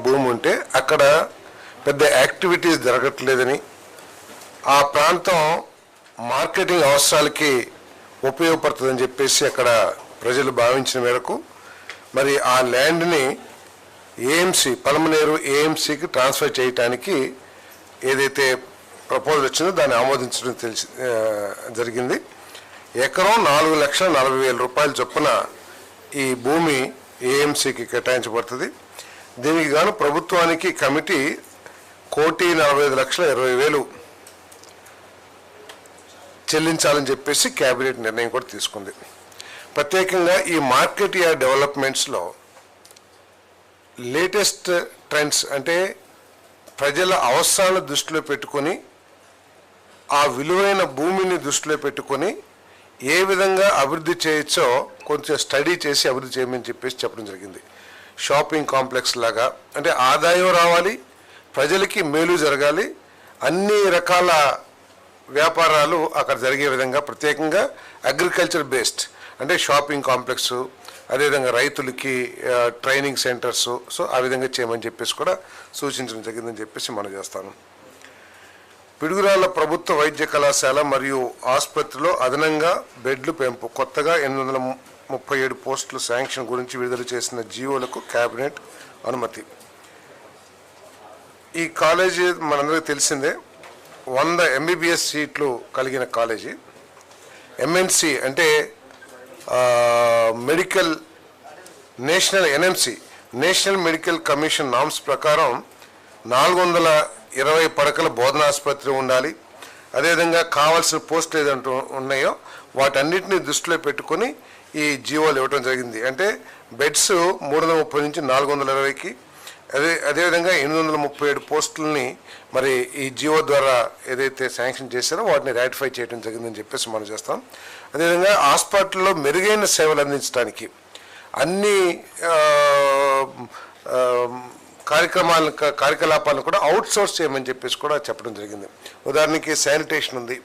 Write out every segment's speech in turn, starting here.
భూమి ఉంటే అక్కడ పెద్ద యాక్టివిటీస్ జరగట్లేదని, ఆ ప్రాంతం మార్కెటింగ్ అవసరాలకి ఉపయోగపడుతుందని చెప్పేసి అక్కడ ప్రజలు భావించిన మేరకు మరి ఆ ల్యాండ్ని ఏఎంసీ పలమనేరు ఏఎంసీకి ట్రాన్స్ఫర్ చేయడానికి ఏదైతే ప్రపోజల్ వచ్చిందో దాన్ని ఆమోదించడం జరిగింది. ఎకరం 4,40,000 రూపాయల చొప్పున ఈ భూమి ఏఎంసీకి కేటాయించబడుతుంది. దీనికి గాను ప్రభుత్వానికి కమిటీ 1,45,20,000 చెల్లించాలని చెప్పేసి క్యాబినెట్ నిర్ణయం కూడా తీసుకుంది. ప్రత్యేకంగా ఈ మార్కెట్ యార్డ్ డెవలప్మెంట్స్లో లేటెస్ట్ ట్రెండ్స్ అంటే ప్రజల అవసరాలను దృష్టిలో పెట్టుకొని ఆ విలువైన భూమిని దృష్టిలో పెట్టుకొని ఏ విధంగా అభివృద్ధి చేయొచ్చో కొంచెం స్టడీ చేసి అభివృద్ధి చేయమని చెప్పేసి చెప్పడం జరిగింది. షాపింగ్ కాంప్లెక్స్ లాగా అంటే ఆదాయం రావాలి, ప్రజలకి మేలు జరగాలి, అన్ని రకాల వ్యాపారాలు అక్కడ జరిగే విధంగా ప్రత్యేకంగా అగ్రికల్చర్ బేస్డ్ అంటే షాపింగ్ కాంప్లెక్స్, అదేవిధంగా రైతులకి ట్రైనింగ్ సెంటర్స్, సో ఆ విధంగా చేయమని చెప్పేసి కూడా సూచించడం జరిగిందని చెప్పేసి మనం చేస్తాను. పిడుగురాళ్ల ప్రభుత్వ వైద్య కళాశాల మరియు ఆసుపత్రిలో అదనంగా బెడ్లు పెంపు, కొత్తగా 837 పోస్టుల శాంక్షన్ గురించి విడుదల చేసిన జీవోలకు కేబినెట్ అనుమతి. ఈ కాలేజీ మనందరికీ తెలిసిందే, 100 MBBS సీట్లు కలిగిన కాలేజీ. ఎంఎన్సి అంటే medical national NMC national medical commission norms ప్రకారం 420 పడకల బోధనాసుపత్రి ఉండాలి. అదేవిధంగా కావాల్సిన పోస్టులు ఏదంటూ ఉన్నాయో వాటన్నిటిని దృష్టిలో పెట్టుకొని ఈ జీవోలు ఇవ్వడం జరిగింది. అంటే బెడ్స్ 330 నుంచి 420కి, అదేవిధంగా 837 పోస్టులని మరి ఈ జీవో ద్వారా ఏదైతే శాంక్షన్ చేశారో వాటిని రాటిఫై చేయడం జరిగిందని చెప్పేసి మనం చేస్తాం. అదేవిధంగా హాస్పిటల్లో మెరుగైన సేవలు అందించడానికి అన్ని కార్యకలాపాలను కూడా అవుట్సోర్స్ చేయమని చెప్పేసి కూడా చెప్పడం జరిగింది. ఉదాహరణకి శానిటేషన్ ఉంది,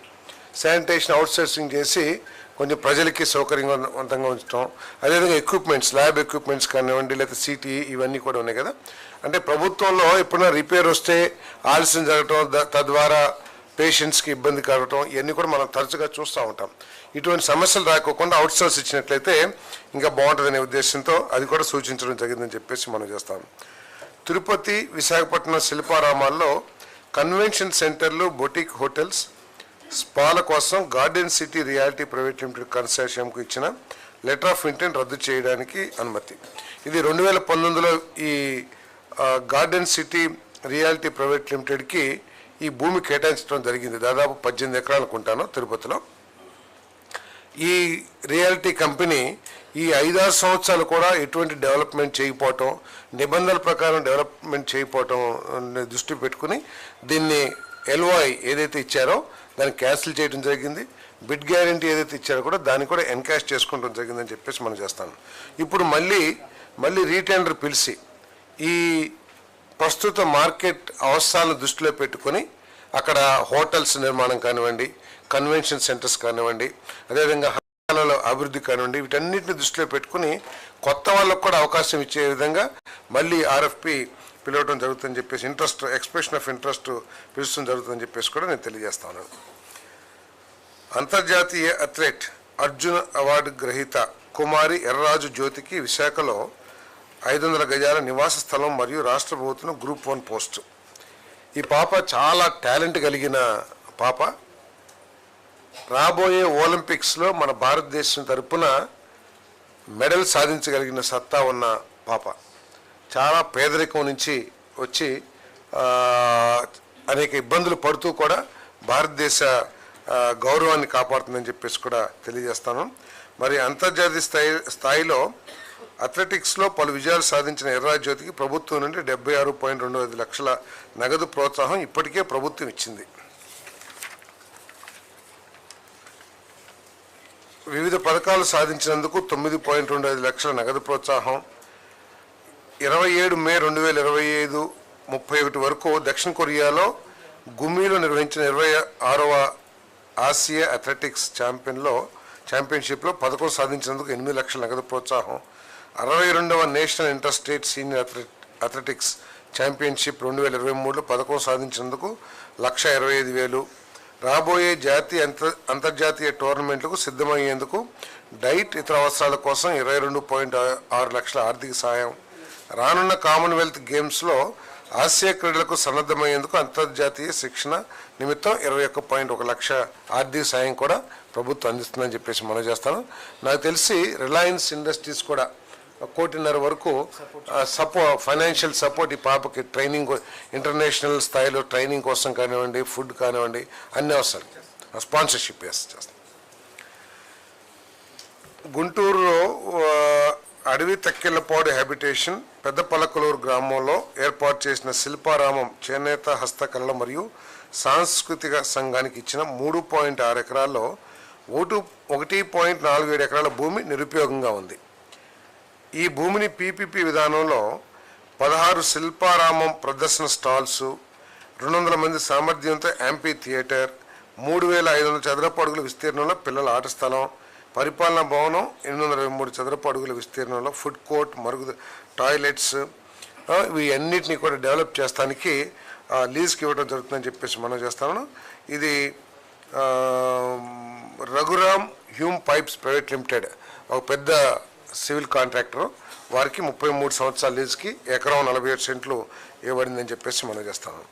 శానిటేషన్ అవుట్సోర్సింగ్ చేసి కొంచెం ప్రజలకి సౌకర్యవంతంగా ఉంచడం. అదేవిధంగా ఎక్విప్మెంట్స్, ల్యాబ్ ఎక్విప్మెంట్స్ కానివ్వండి, లేకపోతే సిటీ ఇవన్నీ కూడా ఉన్నాయి కదా. అంటే ప్రభుత్వంలో ఎప్పుడైనా రిపేర్ వస్తే ఆలస్యం జరగటం, తద్వారా పేషెంట్స్కి ఇబ్బంది కలగటం, ఇవన్నీ కూడా మనం తరచుగా చూస్తూ ఉంటాం. ఇటువంటి సమస్యలు రాకోకుండా అవుట్సోర్స్ ఇచ్చినట్లయితే ఇంకా బాగుంటుందనే ఉద్దేశంతో అది కూడా సూచించడం జరిగిందని చెప్పేసి మనం చేస్తాం. తిరుపతి, విశాఖపట్నం శిల్పారామాల్లో కన్వెన్షన్ సెంటర్లు, బొటిక్ హోటల్స్, స్పాల కోసం garden city reality private limited కన్సార్షియంకు ఇచ్చిన లెటర్ ఆఫ్ ఇంటెంట్ రద్దు చేయడానికి అనుమతి. ఇది 2019లో ఈ గార్డెన్ సిటీ రియాలిటీ ప్రైవేట్ లిమిటెడ్కి ఈ భూమి కేటాయించడం జరిగింది. దాదాపు 18 ఎకరాలు అనుకుంటాను తిరుపతిలో. ఈ రియాలిటీ కంపెనీ ఈ 5-6 సంవత్సరాలు కూడా ఎటువంటి డెవలప్మెంట్ చేయకపోవటం, నిబంధనల ప్రకారం డెవలప్మెంట్ చేయకపోవటం దృష్టి పెట్టుకుని దీన్ని LOI ఏదైతే ఇచ్చారో దాన్ని క్యాన్సిల్ చేయడం జరిగింది. బిడ్ గ్యారంటీ ఏదైతే ఇచ్చారో కూడా దాన్ని కూడా ఎన్కాష్ చేసుకోవడం జరిగిందని చెప్పేసి మనం చేస్తాను. ఇప్పుడు మళ్ళీ రీటెండర్ పిలిచి ఈ ప్రస్తుత మార్కెట్ అవసరాలను దృష్టిలో పెట్టుకొని అక్కడ హోటల్స్ నిర్మాణం కానివ్వండి, కన్వెన్షన్ సెంటర్స్ కానివ్వండి, అదేవిధంగా హస్తాలలో అభివృద్ధి కానివ్వండి, వీటన్నిటిని దృష్టిలో పెట్టుకుని కొత్త వాళ్ళకు కూడా అవకాశం ఇచ్చే విధంగా మళ్ళీ RFP పిలవడం జరుగుతుందని చెప్పేసి ఎక్స్ప్రెషన్ ఆఫ్ ఇంట్రెస్ట్ పిలుచడం జరుగుతుందని చెప్పేసి కూడా నేను తెలియజేస్తాను. అంతర్జాతీయ అథ్లెట్ అర్జున అవార్డు గ్రహీత కుమారి ఎర్రాజు జ్యోతికి విశాఖలో 500 గజాల నివాస స్థలం మరియు రాష్ట్ర ప్రభుత్వం గ్రూప్ 1 పోస్టు. ఈ పాప చాలా టాలెంట్ కలిగిన పాప. రాబోయే ఒలింపిక్స్లో మన భారతదేశం తరపున మెడల్ సాధించగలిగిన సత్తా ఉన్న పాప. చాలా పేదరికం నుంచి వచ్చి అనేక ఇబ్బందులు పడుతూ కూడా భారతదేశ గౌరవాన్ని కాపాడుతుందని చెప్పేసి కూడా తెలియజేస్తాను. మరి అంతర్జాతీయ స్థాయిలో అథ్లెటిక్స్లో పలు విజయాలు సాధించిన ఎర్రాజు జ్యోతికి ప్రభుత్వం నుండి 76.25 లక్షల నగదు ప్రోత్సాహం ఇప్పటికే ప్రభుత్వం ఇచ్చింది. వివిధ పథకాలు సాధించినందుకు 9.25 లక్షల నగదు ప్రోత్సాహం. 27 మే 2025 31 వరకు దక్షిణ కొరియాలో గుమ్మీలో నిర్వహించిన 26వ ఆసియా అథ్లెటిక్స్ ఛాంపియన్షిప్లో పథకం సాధించినందుకు 8 లక్షల నగదు ప్రోత్సాహం. 62వ national inter state senior athletics championship 2023లో పథకం సాధించినందుకు 1,25,000. రాబోయే జాతీయ అంతర్జాతీయ టోర్నమెంట్లకు సిద్ధమయ్యేందుకు డైట్ ఇతర అవసరాల కోసం 22.6 లక్షల ఆర్థిక సాయం. రానున్న కామన్వెల్త్ గేమ్స్లో ఆసియా క్రీడలకు సన్నద్ధమయ్యేందుకు అంతర్జాతీయ శిక్షణ నిమిత్తం 21.1 లక్ష ఆర్థిక సాయం కూడా ప్రభుత్వం అందిస్తుందని చెప్పేసి మనం చేస్తాను. నాకు తెలిసి రిలయన్స్ ఇండస్ట్రీస్ కూడా 1.5 కోటి వరకు ఫైనాన్షియల్ సపోర్ట్ ఈ పాపకి ట్రైనింగ్, ఇంటర్నేషనల్ స్థాయిలో ట్రైనింగ్ కోసం కానివ్వండి, ఫుడ్ కానివ్వండి, అన్ని అవసరం స్పాన్సర్షిప్ చేస్తాం. గుంటూరులో అడవి తక్కెళ్లపాడు హ్యాబిటేషన్ పెద్దపలకలూరు గ్రామంలో ఏర్పాటు చేసిన శిల్పారామం చేనేత హస్తకళల మరియు సాంస్కృతిక సంఘానికి ఇచ్చిన 3.6 ఎకరాల్లో 1.47 ఎకరాల భూమి నిరుపయోగంగా ఉంది. ఈ భూమిని పీపీపీ విధానంలో 16 శిల్పారామం ప్రదర్శన స్టాల్స్, 200 మంది సామర్థ్యంతో యాంపీ థియేటర్, 3,500 చదరపు అడుగుల విస్తీర్ణంలో పిల్లల ఆట స్థలం, పరిపాలనా భవనం 823 చదరపు అడుగుల విస్తీర్ణంలో ఫుడ్ కోర్ట్, మరుగు టాయిలెట్స్, ఇవి అన్నిటినీ కూడా డెవలప్ చేస్తానికి లీజ్కి ఇవ్వడం జరుగుతుందని చెప్పేసి మనం చేస్తాను. ఇది Raghuram Hume pipes private limited, ఒక పెద్ద సివిల్ కాంట్రాక్టర్, వారికి 33 సంవత్సరాల లీజ్కి ఎకరం 47 సెంట్లు ఇవ్వబడిందని చెప్పేసి మనం చేస్తాను.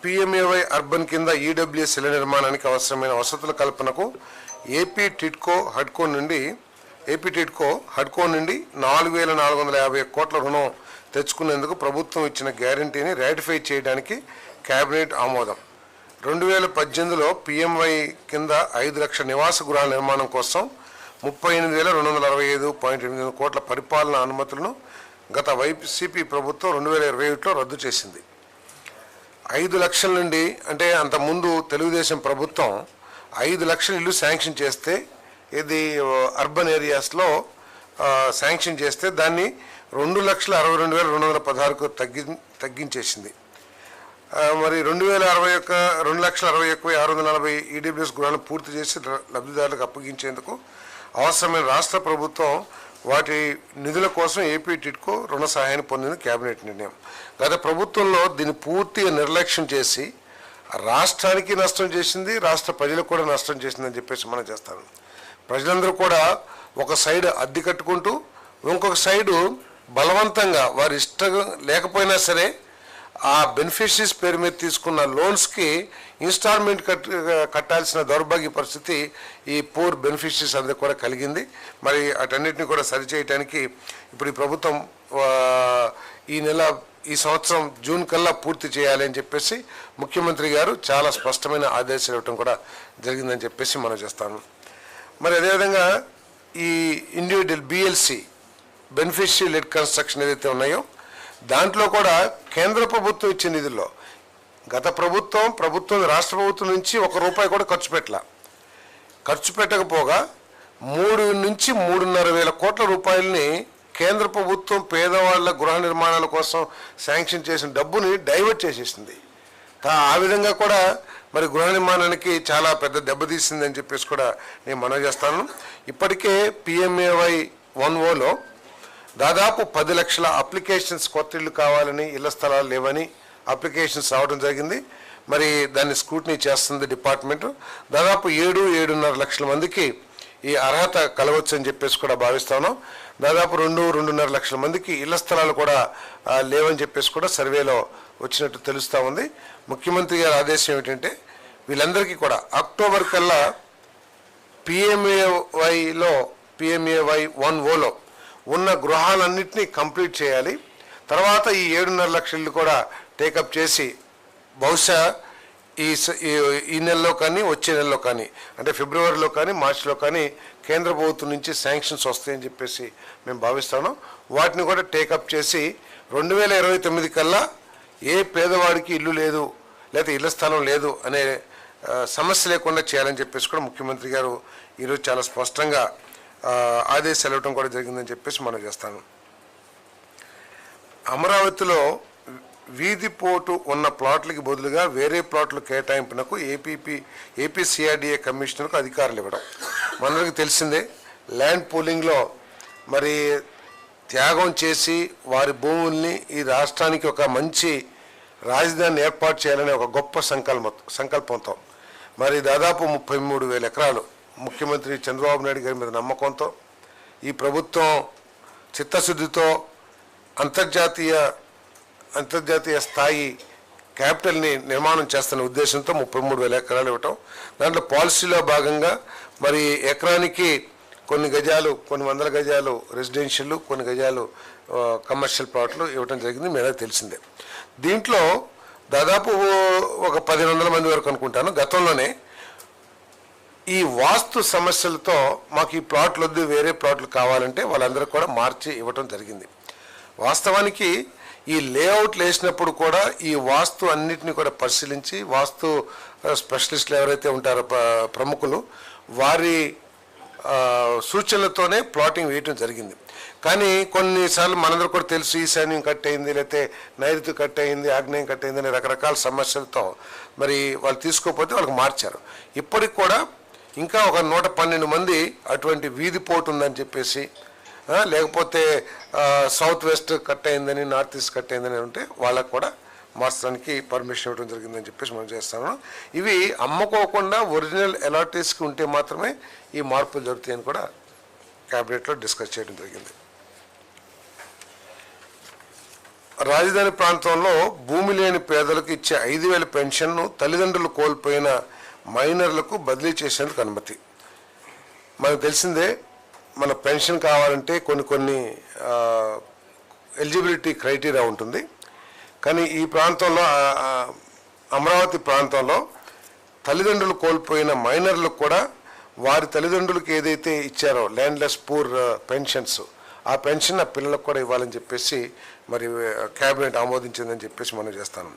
పిఎంఏవై అర్బన్ కింద ఈడబ్ల్యూఎస్ ఇళ్ల నిర్మాణానికి అవసరమైన వసతుల కల్పనకు ఏపీ టిడ్కో హడ్కో నుండి 4,450 కోట్ల రుణం తెచ్చుకునేందుకు ప్రభుత్వం ఇచ్చిన గ్యారంటీని రాటిఫై చేయడానికి కేబినెట్ ఆమోదం. 2018లో పిఎంవై కింద 5 లక్షల నివాస గృహాల నిర్మాణం కోసం 38,265.8 కోట్ల పరిపాలనా అనుమతులను గత వైసీపీ ప్రభుత్వం 2021లో రద్దు చేసింది. 5 లక్షల నుండి, అంటే అంతకుముందు తెలుగుదేశం ప్రభుత్వం 5 లక్షల ఇల్లు శాంక్షన్ చేస్తే, ఇది అర్బన్ ఏరియాస్లో శాంక్షన్ చేస్తే దాన్ని 2,62,216కు తగ్గించేసింది. మరి 2,61,640 ఈడబ్ల్యూఎస్ గృహాలను పూర్తి చేసి లబ్ధిదారులకు అప్పగించేందుకు అవసరమైన రాష్ట్ర ప్రభుత్వం వాటి నిధుల కోసం ఏపీ టిడ్కో రుణ సహాయాన్ని పొందింది కేబినెట్ నిర్ణయం. గత ప్రభుత్వంలో దీన్ని పూర్తిగా నిర్లక్ష్యం చేసి రాష్ట్రానికి నష్టం చేసింది, రాష్ట్ర ప్రజలకు కూడా నష్టం చేసిందని చెప్పేసి మనం చేస్తాను. ప్రజలందరూ కూడా ఒక సైడ్ అద్దె కట్టుకుంటూ, ఇంకొక సైడు బలవంతంగా వారి ఇష్టం లేకపోయినా సరే ఆ బెనిఫిషరీస్ పేరు మీద తీసుకున్న లోన్స్కి ఇన్స్టాల్మెంట్ కట్టాల్సిన దౌర్భాగ్య పరిస్థితి ఈ పూర్ బెనిఫిషరీస్ అందరికి కూడా కలిగింది. మరి అటన్నిటిని కూడా సరిచేయటానికి ఇప్పుడు ఈ ప్రభుత్వం ఈ సంవత్సరం జూన్ కల్లా పూర్తి చేయాలి అని చెప్పేసి ముఖ్యమంత్రి గారు చాలా స్పష్టమైన ఆదేశాలు ఇవ్వటం కూడా జరిగిందని చెప్పేసి మనం చేస్తాను. మరి అదేవిధంగా ఈ individual BLC beneficiary lead construction ఏదైతే ఉన్నాయో దాంట్లో కూడా కేంద్ర ప్రభుత్వం ఇచ్చే నిధుల్లో గత ప్రభుత్వం రాష్ట్ర ప్రభుత్వం నుంచి ₹1 కూడా ఖర్చు పెట్టకపోగా 3 నుంచి 3,500 కోట్ల రూపాయలని కేంద్ర ప్రభుత్వం పేదవాళ్ల గృహ నిర్మాణాల కోసం శాంక్షన్ చేసిన డబ్బుని డైవర్ట్ చేసేసింది. ఆ విధంగా కూడా మరి గృహ నిర్మాణానికి చాలా పెద్ద దెబ్బతీసింది అని చెప్పేసి కూడా నేను మనవి చేస్తాను. ఇప్పటికే పిఎంఏవై 1ఓలో దాదాపు 10 లక్షల అప్లికేషన్స్, కొత్త ఇళ్ళు కావాలని, ఇళ్ల స్థలాలు లేవని అప్లికేషన్స్ రావడం జరిగింది. మరి దాన్ని స్క్రూటినీ చేస్తుంది డిపార్ట్మెంట్. దాదాపు 7-7.5 లక్షల మందికి ఈ అర్హత కలవచ్చు అని చెప్పేసి కూడా భావిస్తాను. దాదాపు 2-2.5 లక్షల మందికి ఇళ్ల స్థలాలు కూడా లేవని చెప్పేసి కూడా సర్వేలో వచ్చినట్టు తెలుస్తూ ఉంది. ముఖ్యమంత్రి గారి ఆదేశం ఏమిటంటే వీళ్ళందరికీ కూడా అక్టోబర్ కల్లా పిఎంఏవై 1ఓలో ఉన్న గృహాలన్నింటినీ కంప్లీట్ చేయాలి. తర్వాత ఈ 7.5 లక్షల ఇళ్ళు కూడా టేకప్ చేసి బహుశా ఈ నెలలో కానీ వచ్చే నెలలో కానీ, అంటే ఫిబ్రవరిలో కానీ మార్చిలో కానీ కేంద్ర ప్రభుత్వం నుంచి శాంక్షన్స్ వస్తాయని చెప్పేసి మేము భావిస్తాను. వాటిని కూడా టేకప్ చేసి 2029 కల్లా ఏ పేదవాడికి ఇల్లు లేదు లేకపోతే ఇళ్ల స్థలం లేదు అనే సమస్య లేకుండా చేయాలని చెప్పేసి కూడా ముఖ్యమంత్రి గారు ఈరోజు చాలా స్పష్టంగా ఆదేశాలు ఇవ్వడం కూడా జరిగిందని చెప్పేసి మనం చేస్తాను. అమరావతిలో వీధి పోటు ఉన్న ప్లాట్లకి బదులుగా వేరే ప్లాట్లు కేటాయింపునకు ఏపీ సిఆర్డీఏ కమిషనర్కు అధికారులు ఇవ్వడం మనందరికీ తెలిసిందే. ల్యాండ్ పూలింగ్లో మరి త్యాగం చేసి వారి భూముల్ని ఈ రాష్ట్రానికి ఒక మంచి రాజధాని ఏర్పాటు చేయాలనే ఒక గొప్ప సంకల్పంతో మరి దాదాపు 33,000 ఎకరాలు ముఖ్యమంత్రి చంద్రబాబు నాయుడు గారి మీద నమ్మకంతో ఈ ప్రభుత్వం చిత్తశుద్ధితో అంతర్జాతీయ స్థాయి క్యాపిటల్ని నిర్మాణం చేస్తున్న ఉద్దేశంతో 33,000 ఎకరాలు ఇవ్వటం. దాంట్లో పాలసీలో భాగంగా మరి ఎకరానికి కొన్ని గజాలు, కొన్ని వందల గజాలు రెసిడెన్షియల్, కొన్ని గజాలు కమర్షియల్ ప్లాట్లు ఇవ్వటం జరిగింది. మీ అందరికీ తెలిసిందే. దీంట్లో దాదాపు ఒక 1,100 మంది వరకు అనుకుంటాను గతంలోనే ఈ వాస్తు సమస్యలతో మాకు ఈ ప్లాట్లు వద్దు, వేరే ప్లాట్లు కావాలంటే వాళ్ళందరూ కూడా మార్చి ఇవ్వటం జరిగింది. వాస్తవానికి ఈ లేఅవుట్లు వేసినప్పుడు కూడా ఈ వాస్తు అన్నిటిని కూడా పరిశీలించి వాస్తు స్పెషలిస్టులు ఎవరైతే ఉంటారో ప్రముఖులు వారి సూచనలతోనే ప్లాటింగ్ వేయటం జరిగింది. కానీ కొన్నిసార్లు మనందరూ కూడా తెలుసు ఈశాన్యం కట్ అయింది, లేకపోతే నైరుతి కట్ అయింది, ఆగ్నేయం కట్ అయింది అనే రకరకాల సమస్యలతో మరి వాళ్ళు తీసుకోకపోతే వాళ్ళకి మార్చారు. ఇప్పటికి కూడా ఇంకా ఒక 112 మంది అటువంటి వీధి పోటు ఉందని చెప్పేసి, లేకపోతే సౌత్ వెస్ట్ కట్ అయిందని, నార్త్ ఈస్ట్ కట్ అయిందని ఉంటే వాళ్ళకు కూడా మార్చడానికి పర్మిషన్ ఇవ్వడం జరిగిందని చెప్పేసి మనం చేస్తాము. ఇవి అమ్ముకోకుండా ఒరిజినల్ అలాటీస్కి ఉంటే మాత్రమే ఈ మార్పులు జరుగుతాయని కూడా క్యాబినెట్లో డిస్కస్ చేయడం జరిగింది. రాజధాని ప్రాంతంలో భూమి లేని పేదలకు ఇచ్చే 5,000 పెన్షన్ను తల్లిదండ్రులు కోల్పోయిన మైనర్లకు బదిలీ చేసేందుకు అనుమతి. మనకు తెలిసిందే, మన పెన్షన్ కావాలంటే కొన్ని ఎలిజిబిలిటీ క్రైటీరియా ఉంటుంది. కానీ ఈ ప్రాంతంలో అమరావతి ప్రాంతంలో తల్లిదండ్రులు కోల్పోయిన మైనర్లకు కూడా వారి తల్లిదండ్రులకు ఏదైతే ఇచ్చారో ల్యాండ్లెస్ పూర్ పెన్షన్స్, ఆ పెన్షన్ ఆ పిల్లలకు కూడా ఇవ్వాలని చెప్పేసి మరి క్యాబినెట్ ఆమోదించిందని చెప్పేసి మనం చేస్తాను.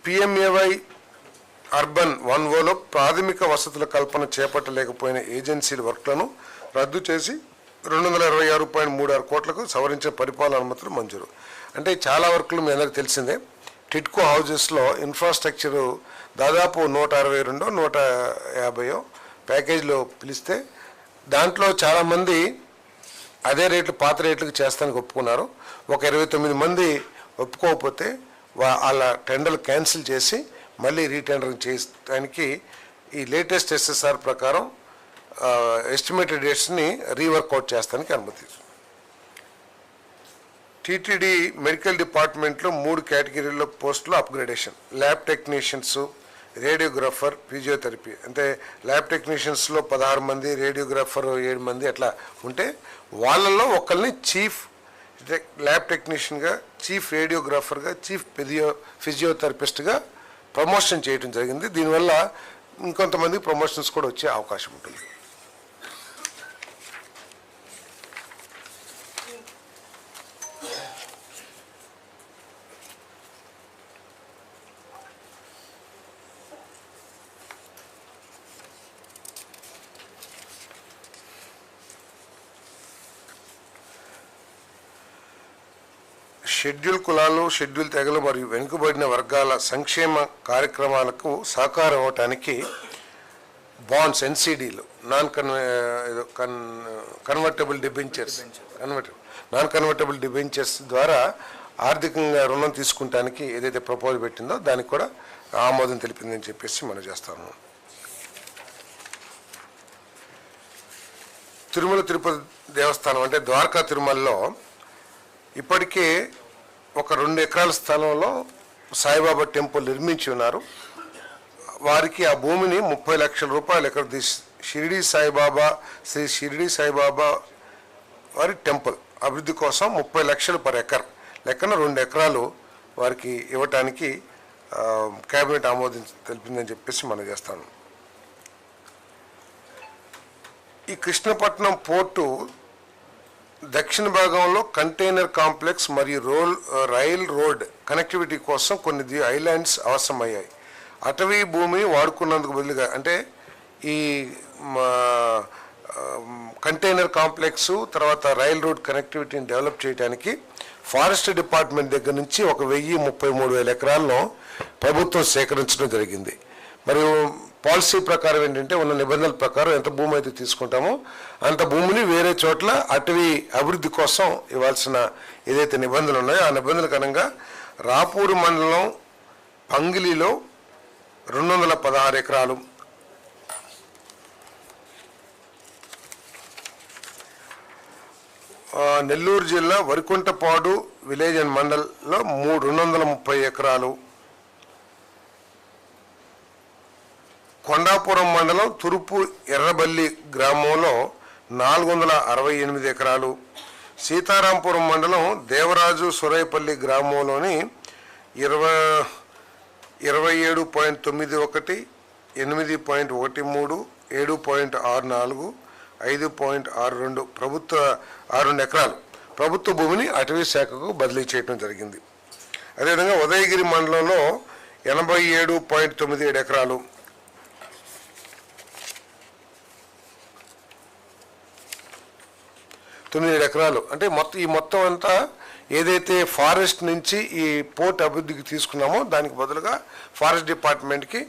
PMAY అర్బన్ 1Oలో ప్రాథమిక వసతుల కల్పన చేపట్టలేకపోయిన ఏజెన్సీల వర్క్లను రద్దు చేసి 226.36 కోట్లకు సవరించే పరిపాలన అనుమతులు మంజూరు. అంటే చాలా వర్కులు మీ అందరికీ తెలిసిందే. టిడ్కో హౌజెస్లో ఇన్ఫ్రాస్ట్రక్చరు దాదాపు 162 150 ప్యాకేజీలో పిలిస్తే దాంట్లో చాలామంది అదే రేట్లు పాత రేట్లకు చేస్తానికి ఒప్పుకున్నారు. ఒక 29 మంది ఒప్పుకోకపోతే వాళ్ళ టెండర్లు క్యాన్సిల్ చేసి మళ్ళీ రీటెండరింగ్ చేయడానికి ఈ లేటెస్ట్ SSR ప్రకారం ఎస్టిమేటెడ్ డేట్స్ని రీవర్కౌట్ చేస్తానికి అనుమతి. TTD మెడికల్ డిపార్ట్మెంట్లో 3 కేటగిరీల్లో పోస్టులు upgradation. Lab technicians, radiographer, physiotherapy. అంటే ల్యాబ్ టెక్నీషియన్స్లో 16 మంది, రేడియోగ్రాఫర్ 7 మంది అట్లా ఉంటే వాళ్ళల్లో ఒకరిని చీఫ్ ల్యాబ్ టెక్నీషియన్గా, చీఫ్ రేడియోగ్రాఫర్గా, చీఫ్ ఫిజియోథెరపిస్ట్గా ప్రమోషన్ చేయడం జరిగింది. దీనివల్ల ఇంకొంతమంది ప్రమోషన్స్ కూడా వచ్చే అవకాశం ఉంటుంది. షెడ్యూల్ కులాలు, షెడ్యూల్ తెగలు మరియు వెనుకబడిన వర్గాల సంక్షేమ కార్యక్రమాలకు సహకారం ఇవ్వటానికి బాండ్స్, NCDలు, కన్వర్టబుల్ డిబెంచర్స్ ద్వారా ఆర్థికంగా రుణం తీసుకుంటానికి ఏదైతే ప్రపోజల్ పెట్టిందో దానికి కూడా ఆమోదం తెలిపిందని చెప్పేసి మనం చేస్తాము. తిరుమల తిరుపతి దేవస్థానం అంటే ద్వారకా తిరుమలలో ఇప్పటికే ఒక 2 ఎకరాల స్థలంలో సాయిబాబా టెంపుల్ నిర్మించి ఉన్నారు. వారికి ఆ భూమిని 30 లక్షల రూపాయలు ఎకర షిరిడి సాయిబాబా, శ్రీ షిరిడి సాయిబాబా వారి టెంపుల్ అభివృద్ధి కోసం 30 లక్షలు పర్ ఎకర్ లెక్కన 2 ఎకరాలు వారికి ఇవ్వటానికి క్యాబినెట్ తెలిపిందని చెప్పేసి మనం చేస్తాను. ఈ కృష్ణపట్నం పోర్టు దక్షిణ భాగంలో కంటైనర్ కాంప్లెక్స్ మరియు రైల్ రోడ్ కనెక్టివిటీ కోసం కొన్ని ఐలాండ్స్ అవసరమయ్యాయి. అటవీ భూమిని వాడుకున్నందుకు బదులుగా అంటే ఈ కంటైనర్ కాంప్లెక్స్ తర్వాత రైల్ రోడ్ కనెక్టివిటీని డెవలప్ చేయడానికి ఫారెస్ట్ డిపార్ట్మెంట్ దగ్గర నుంచి 1,33,000 ఎకరాలను ప్రభుత్వం సేకరించడం జరిగింది. మరియు పాలసీ ప్రకారం ఏంటంటే ఉన్న నిబంధనల ప్రకారం ఎంత భూమి అయితే తీసుకుంటామో అంత భూమిని వేరే చోట్ల అటవీ అభివృద్ధి కోసం ఇవ్వాల్సిన ఏదైతే నిబంధనలు ఉన్నాయో ఆ నిబంధనల కారణంగా రాపూరు మండలం పంగిలిలో 216 ఎకరాలు, నెల్లూరు జిల్లా వరికుంటపాడు విలేజ్ అండ్ మండల్లో 230 ఎకరాలు, కొండాపురం మండలం తురుపు ఎర్రబల్లి గ్రామంలో 468 ఎకరాలు, సీతారాంపురం మండలం దేవరాజు సురైపల్లి గ్రామంలోని 27.91, 8.13, 7.64, 5.62 62 ఎకరాలు ప్రభుత్వ భూమిని అటవీ శాఖకు బదిలీ చేయడం జరిగింది. అదేవిధంగా ఉదయగిరి మండలంలో 87.97 ఎకరాలు, అంటే మొత్తం అంతా ఏదైతే ఫారెస్ట్ నుంచి ఈ పోర్ట్ అభివృద్ధికి తీసుకున్నామో దానికి బదులుగా ఫారెస్ట్ డిపార్ట్మెంట్కి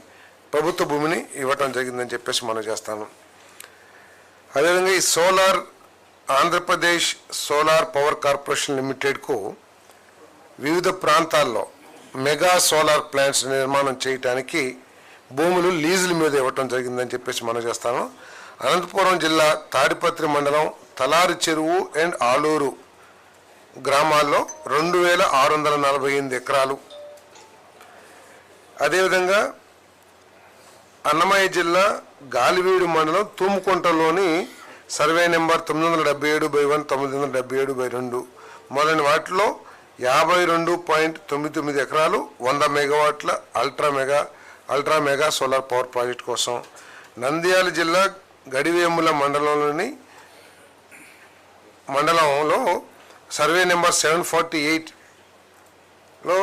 ప్రభుత్వ భూమిని ఇవ్వటం జరిగిందని చెప్పేసి మనం చేస్తాను. అదేవిధంగా ఈ ఆంధ్రప్రదేశ్ సోలార్ పవర్ కార్పొరేషన్ లిమిటెడ్కు వివిధ ప్రాంతాల్లో మెగా సోలార్ ప్లాంట్స్ నిర్మాణం చేయడానికి భూములు లీజుల మీద ఇవ్వటం జరిగిందని చెప్పేసి మనం చేస్తాను. అనంతపురం జిల్లా తాడిపత్రి మండలం తలారి చెరువు అండ్ ఆలూరు గ్రామాల్లో 2648 ఎకరాలు, అదేవిధంగా అన్నమయ్య జిల్లా గాలివీడు మండలం తూముకుంటలోని సర్వే నెంబర్ 977/1, 977/2 మొదలైన వాటిలో 52.99 ఎకరాలు 100 మెగావాట్ల ultra mega solar power project కోసం. నంద్యాల జిల్లా గడివేముల మండలంలో సర్వే నెంబర్ 748లో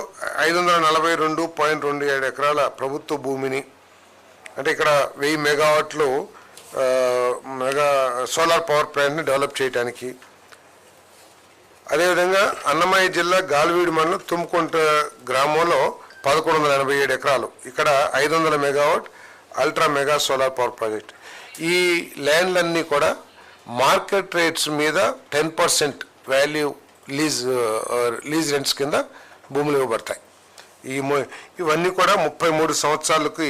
542.27 ఎకరాల ప్రభుత్వ భూమిని, అంటే ఇక్కడ 1000 మెగావాట్లు మెగా సోలార్ పవర్ ప్లాంట్ని డెవలప్ చేయడానికి. అదేవిధంగా అన్నమయ్య జిల్లా గాలివీడు మండలం తుమ్కుంట గ్రామంలో 1187 ఎకరాలు, ఇక్కడ 500 megawatt ultra mega solar power project. ఈ ల్యాండ్లన్నీ కూడా మార్కెట్ రేట్స్ మీద 10% వాల్యూ లీజ్ రెంట్స్ కింద భూములు ఇవ్వబడతాయి. ఇవన్నీ కూడా 33 సంవత్సరాలకి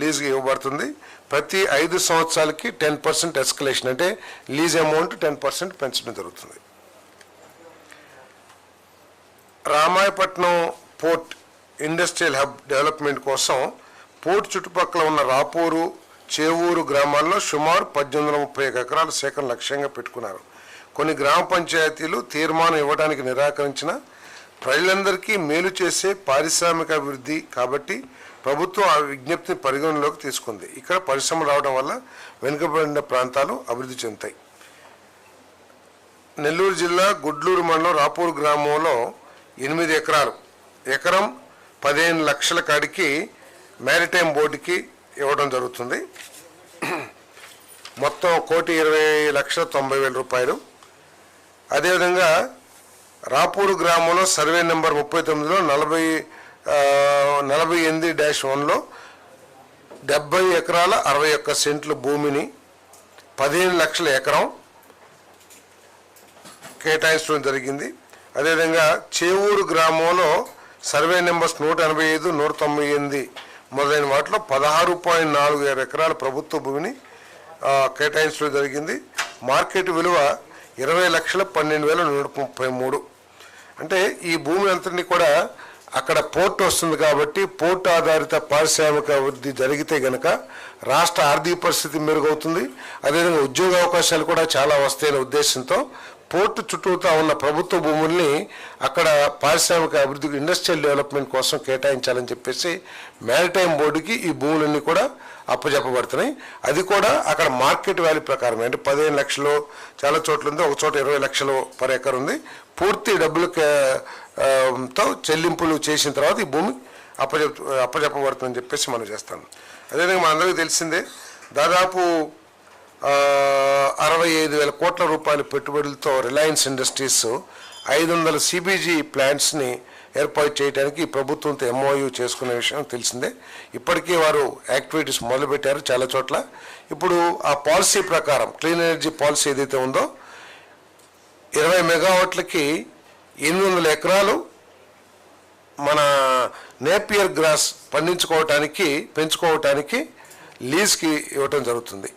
లీజ్గా ఇవ్వబడుతుంది. ప్రతి 5 సంవత్సరాలకి 10% ఎస్కలేషన్, అంటే లీజ్ అమౌంట్ 10% పెంచడం జరుగుతుంది. Ramayapatnam port industrial hub development కోసం పోర్ట్ చుట్టుపక్కల ఉన్న రాపూరు, చేవూరు గ్రామాల్లో సుమారు 1830 ఎకరాల సేకరణ లక్ష్యంగా పెట్టుకున్నారు. కొన్ని గ్రామ పంచాయతీలు తీర్మానం ఇవ్వడానికి నిరాకరించిన ప్రజలందరికీ మేలు చేసే పారిశ్రామిక అభివృద్ధి కాబట్టి ప్రభుత్వం ఆ విజ్ఞప్తిని పరిగణలోకి తీసుకుంది. ఇక్కడ పరిశ్రమలు రావడం వల్ల వెనుకబడిన ప్రాంతాలు అభివృద్ధి చెందుతాయి. నెల్లూరు జిల్లా గుడ్లూరు మండలం రాపూరు గ్రామంలో 8 ఎకరాలు, ఎకరం 15 లక్షల కాడికి మ్యారిటైమ్ బోర్డుకి ఇవ్వడం జరుగుతుంది. మొత్తం 1,20,90,000 రూపాయలు. అదేవిధంగా రాపూరు గ్రామంలో సర్వే నెంబర్ 39లో 48-1లో 70 ఎకరాల 61 సెంట్ల భూమిని 15 లక్షల ఎకరం కేటాయించడం జరిగింది. అదేవిధంగా చేవూరు గ్రామంలో సర్వే నెంబర్స్ 185, 198 మొదలైన వాటిలో 16.47 ఎకరాల ప్రభుత్వ భూమిని కేటాయించడం జరిగింది. మార్కెట్ విలువ 20,12,133. అంటే ఈ భూమి అంతటినీ కూడా అక్కడ పోర్ట్ వస్తుంది కాబట్టి పోర్ట్ ఆధారిత పారిశ్రామిక అభివృద్ధి జరిగితే గనక రాష్ట్ర ఆర్థిక పరిస్థితి మెరుగవుతుంది. అదేవిధంగా ఉద్యోగ అవకాశాలు కూడా చాలా వస్తాయనే ఉద్దేశంతో పోర్టు చుట్టూతా ఉన్న ప్రభుత్వ భూముల్ని అక్కడ పారిశ్రామిక అభివృద్ధికి ఇండస్ట్రియల్ డెవలప్మెంట్ కోసం కేటాయించాలని చెప్పేసి మ్యారిటైమ్ బోర్డుకి ఈ భూములన్నీ కూడా అప్పచెప్పబడుతున్నాయి. అది కూడా అక్కడ మార్కెట్ వాల్యూ ప్రకారం, అంటే 15 లక్షలు చాలా చోట్ల ఉంది, ఒక చోట 20 లక్షలు పర్ ఎకర్ ఉంది. పూర్తి డబ్బులతో చెల్లింపులు చేసిన తర్వాత ఈ భూమి అప్పచెప్పబడుతుందని చెప్పేసి మనం చేస్తాం. అదేవిధంగా మనందరికీ తెలిసిందే, దాదాపు 65,000 కోట్ల రూపాయల పెట్టుబడులతో రిలయన్స్ ఇండస్ట్రీస్ 500 CBG ప్లాంట్స్ని ఏర్పాటు చేయడానికి ప్రభుత్వంతో ఎంఓయూ చేసుకునే విషయం తెలిసిందే. ఇప్పటికే వారు యాక్టివిటీస్ మొదలుపెట్టారు చాలా చోట్ల. ఇప్పుడు ఆ పాలసీ ప్రకారం క్లీన్ ఎనర్జీ పాలసీ ఏదైతే ఉందో 20 మెగావాట్లకి 800 ఎకరాలు మన నేపియర్ గ్రాస్ పెంచుకోవటానికి లీజ్కి ఇవ్వటం జరుగుతుంది.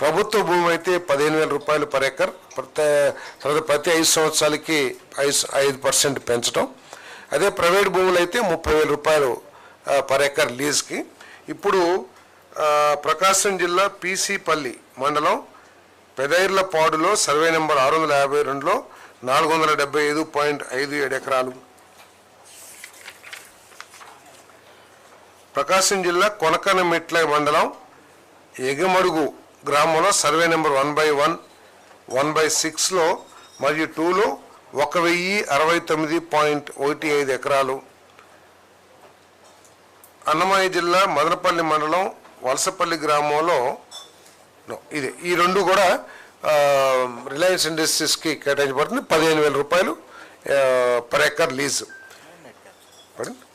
ప్రభుత్వ భూమి అయితే 15,000 రూపాయలు పర్ ఎకర్, ప్రతి 5 సంవత్సరాలకి 5% పెంచడం. అదే ప్రైవేట్ భూములు అయితే 30,000 రూపాయలు పర్ ఎకర్ లీజ్కి. ఇప్పుడు ప్రకాశం జిల్లా పీసీపల్లి మండలం పెదైర్లపాడులో సర్వే నెంబర్ 652లో 475.57 ఎకరాలు, ప్రకాశం జిల్లా కొనకనమిట్ల మండలం ఎగమడుగు గ్రామంలో సర్వే నెంబర్ 1/1, 1/6లో మరియు 2లో 1069.15 ఎకరాలు, అన్నమయ్య జిల్లా మదనపల్లి మండలం వలసపల్లి గ్రామంలో ఈ రెండు కూడా రిలయన్స్ ఇండస్ట్రీస్కి కేటాయించబడుతుంది. 15,000 రూపాయలు per acre lease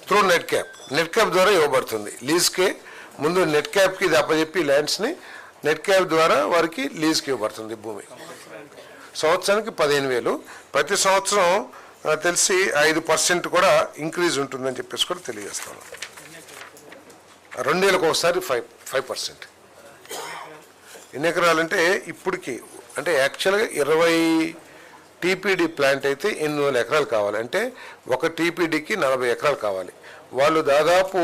through net cap ద్వారా ఇవ్వబడుతుంది. లీజ్కే ముందు నెట్ క్యాప్కి ఇది అప్పచెప్పి ల్యాండ్స్ని నెట్ క్యాప్ ద్వారా వారికి లీజ్కి ఇవ్వబడుతుంది భూమి. సంవత్సరానికి 15,000. ప్రతి సంవత్సరం తెలిసి 5% కూడా ఇంక్రీజ్ ఉంటుందని చెప్పేసి కూడా తెలియజేస్తాను. 2 ఏళ్ళకి ఒకసారి 5%. ఎన్ని ఎకరాలంటే ఇప్పటికి అంటే యాక్చువల్గా 20 టీపీడీ ప్లాంట్ అయితే 800 ఎకరాలు కావాలి. అంటే ఒక టీపీడీకి 40 ఎకరాలు కావాలి. వాళ్ళు దాదాపు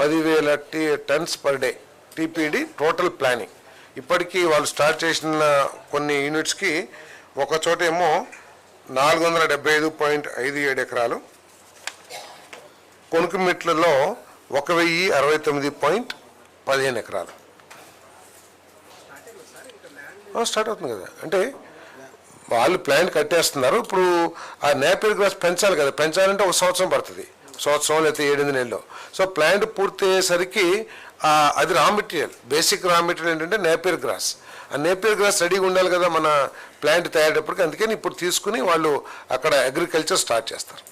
10,000 turns per day TPD total planning. ఇప్పటికీ వాళ్ళు స్టార్ట్ చేసిన కొన్ని యూనిట్స్కి ఒక చోట ఏమో 475.57 ఎకరాలు, కొనుకుమిట్లలో 1069.15 ఎకరాలు స్టార్ట్ అవుతుంది కదా. అంటే వాళ్ళు ప్లాంట్ కట్టేస్తున్నారు. ఇప్పుడు ఆ నేపియర్ గ్రాస్ పెంచాలి కదా, పెంచాలంటే ఒక సంవత్సరం పడుతుంది, సంవత్సరం లేకపోతే 7 నెలలు. సో ప్లాంట్ పూర్తి అయ్యేసరికి అది raw material, basic raw material ఏంటంటే నేపియర్ గ్రాస్. ఆ నేపియర్ గ్రాస్ రెడీగా ఉండాలి కదా మన ప్లాంట్ తయారయ్యేటప్పటికి. అందుకని ఇప్పుడు తీసుకుని వాళ్ళు అక్కడ అగ్రికల్చర్ స్టార్ట్ చేస్తారు.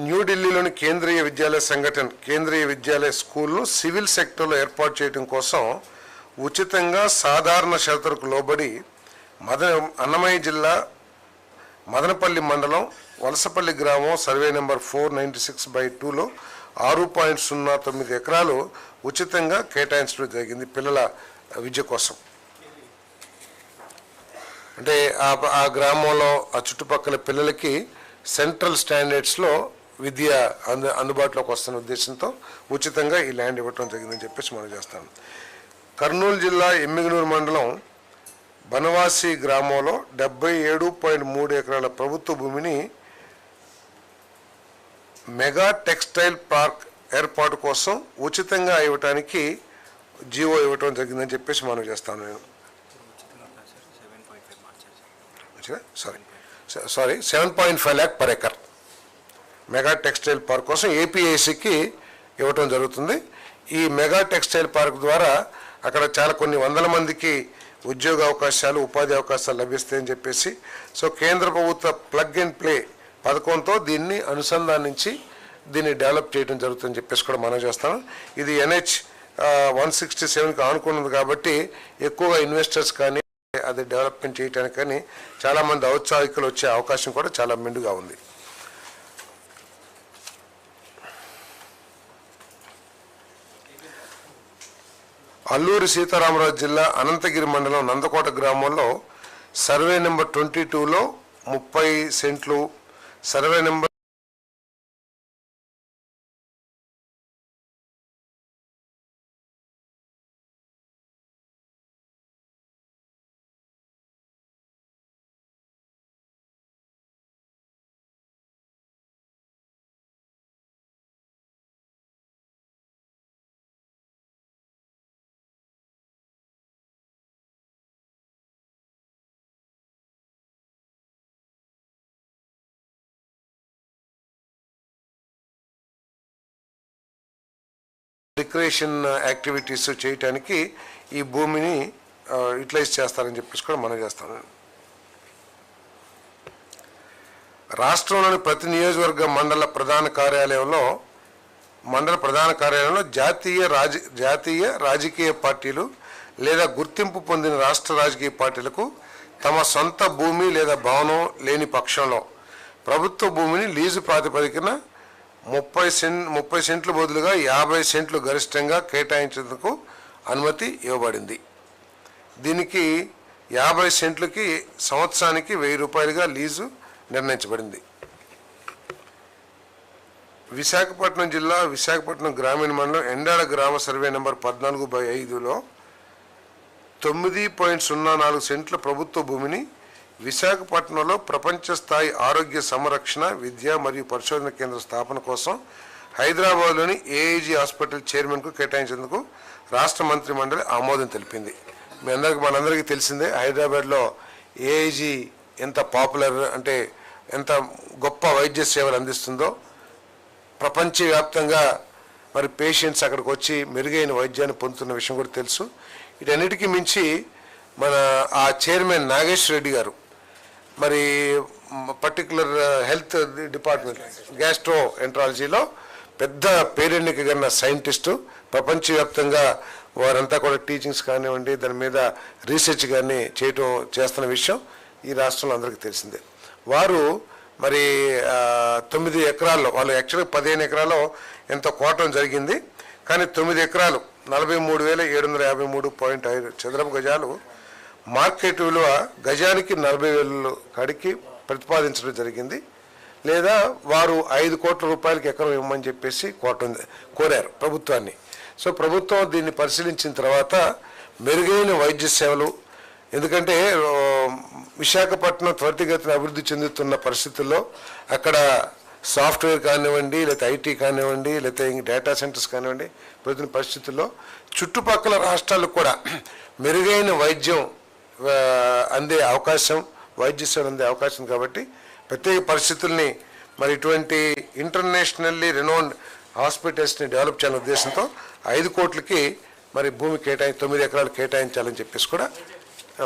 న్యూఢిల్లీలోని కేంద్రీయ విద్యాలయ సంఘటన కేంద్రీయ విద్యాలయ స్కూల్ను సివిల్ సెక్టర్లో ఏర్పాటు చేయడం కోసం ఉచితంగా సాధారణ షరతులకు లోబడి అన్నమయ్య జిల్లా మదనపల్లి మండలం వలసపల్లి గ్రామం సర్వే నెంబర్ 496/2లో 6.09 ఎకరాలు ఉచితంగా కేటాయించడం జరిగింది పిల్లల విద్య కోసం. అంటే ఆ గ్రామంలో ఆ చుట్టుపక్కల పిల్లలకి సెంట్రల్ స్టాండర్డ్స్లో విద్య అందుబాటులోకి వస్తున్న ఉద్దేశంతో ఉచితంగా ఈ ల్యాండ్ ఇవ్వటం జరిగిందని చెప్పేసి మనం చేస్తాం. కర్నూలు జిల్లా ఎమ్మిగనూరు మండలం బనవాసి గ్రామంలో 77.3 ఎకరాల ప్రభుత్వ భూమిని మెగా టెక్స్టైల్ పార్క్ ఏర్పాటు కోసం ఉచితంగా ఇవ్వటానికి జీవో ఇవ్వటం జరిగిందని చెప్పేసి మనం చేస్తాను. నేను 7.5 lakh per acre mega textile park కోసం ఏపీఐసికి ఇవ్వటం జరుగుతుంది. ఈ మెగా టెక్స్టైల్ పార్క్ ద్వారా అక్కడ కొన్ని వందల మందికి ఉద్యోగ అవకాశాలు, ఉపాధి అవకాశాలు లభిస్తాయని చెప్పేసి సో కేంద్ర ప్రభుత్వ ప్లగ్ అండ్ ప్లే పథకంతో దీన్ని అనుసంధానించి దీన్ని డెవలప్ చేయడం జరుగుతుందని చెప్పేసి కూడా మనం చేస్తాం. ఇది NH 167కి ఆనుకున్నది కాబట్టి ఎక్కువగా ఇన్వెస్టర్స్ కానీ అది డెవలప్మెంట్ చేయడానికి కానీ చాలామంది ఔత్సాహికులు వచ్చే అవకాశం కూడా చాలా మెండుగా ఉంది. అల్లూరి సీతారామరాజు జిల్లా అనంతగిరి మండలం నందకోట గ్రామంలో సర్వే నెంబర్ 22లో 30 సెంట్లు, సర్వే నెంబర్ రిక్రియేషన్ యాక్టివిటీస్ చేయడానికి ఈ భూమిని యూటిలైజ్ చేస్తారని చెప్పేసి కూడా మనం చేస్తాం. రాష్ట్రంలోని ప్రతి నియోజకవర్గ మండల ప్రధాన కార్యాలయంలో జాతీయ రాజకీయ పార్టీలు లేదా గుర్తింపు పొందిన రాష్ట్ర రాజకీయ పార్టీలకు తమ సొంత భూమి లేదా భవనం లేని పక్షంలో ప్రభుత్వ భూమిని లీజు ప్రాతిపదికన 30 సెంట్లు బదులుగా 50 సెంట్లు గరిష్టంగా కేటాయించేందుకు అనుమతి ఇవ్వబడింది. దీనికి 50 సెంట్లకి సంవత్సరానికి 1000 రూపాయలుగా లీజు నిర్ణయించబడింది. విశాఖపట్నం జిల్లా విశాఖపట్నం గ్రామీణ మండలం ఎండాడ గ్రామ సర్వే నెంబర్ 14/5లో 9.04 సెంట్ల ప్రభుత్వ భూమిని విశాఖపట్నంలో ప్రపంచ స్థాయి ఆరోగ్య సంరక్షణ విద్య మరియు పరిశోధన కేంద్ర స్థాపన కోసం హైదరాబాద్లోని ఏఐజీ హాస్పిటల్ చైర్మన్కు కేటాయించేందుకు రాష్ట్ర మంత్రి మండలి ఆమోదం తెలిపింది. మనందరికీ తెలిసిందే హైదరాబాద్లో ఏఐజీ ఎంత పాపులర్ అంటే ఎంత గొప్ప వైద్య సేవలు అందిస్తుందో. ప్రపంచవ్యాప్తంగా మరి పేషెంట్స్ అక్కడికి వచ్చి మెరుగైన వైద్యాన్ని పొందుతున్న విషయం కూడా తెలుసు. వీటన్నిటికీ మించి మన ఆ చైర్మన్ నాగేశ్వర రెడ్డి గారు మరి పర్టికులర్ హెల్త్ డిపార్ట్మెంట్ గ్యాస్ట్రో ఎంట్రాలజీలో పెద్ద పేరెన్నికగన్న సైంటిస్టు. ప్రపంచవ్యాప్తంగా వారంతా కూడా టీచింగ్స్ కానివ్వండి దాని మీద రీసెర్చ్ కానీ చేస్తున్న విషయం ఈ రాష్ట్రంలో అందరికీ తెలిసిందే. వారు మరి 9 ఎకరాల్లో వాళ్ళు యాక్చువల్గా 15 ఎకరాల్లో ఎంతో కోటం జరిగింది. కానీ 9 ఎకరాలు 43,753.5 చదరపు గజాలు మార్కెట్ విలువ గజానికి 40,000 కాడికి ప్రతిపాదించడం జరిగింది. లేదా వారు 5 కోట్ల రూపాయలకి ఎకరం ఇవ్వమని చెప్పేసి కోరారు ప్రభుత్వాన్ని. సో ప్రభుత్వం దీన్ని పరిశీలించిన తర్వాత మెరుగైన వైద్య సేవలు, ఎందుకంటే విశాఖపట్నం త్వరితగతిన అభివృద్ధి చెందుతున్న పరిస్థితుల్లో అక్కడ సాఫ్ట్వేర్ కానివ్వండి లేకపోతే ఐటీ కానివ్వండి లేకపోతే డేటా సెంటర్స్ కానివ్వండి ప్రతి పరిస్థితుల్లో చుట్టుపక్కల రాష్ట్రాలకు కూడా మెరుగైన వైద్యం అందే అవకాశం వైద్య సేవలు అందే అవకాశం కాబట్టి ప్రత్యేక పరిస్థితుల్ని మరి ఇటువంటి ఇంటర్నేషనల్లీ రెనౌండ్ హాస్పిటల్స్ని డెవలప్ చేయాలనే ఉద్దేశంతో 5 కోట్లకి మరి భూమి 9 ఎకరాలు కేటాయించాలని చెప్పేసి కూడా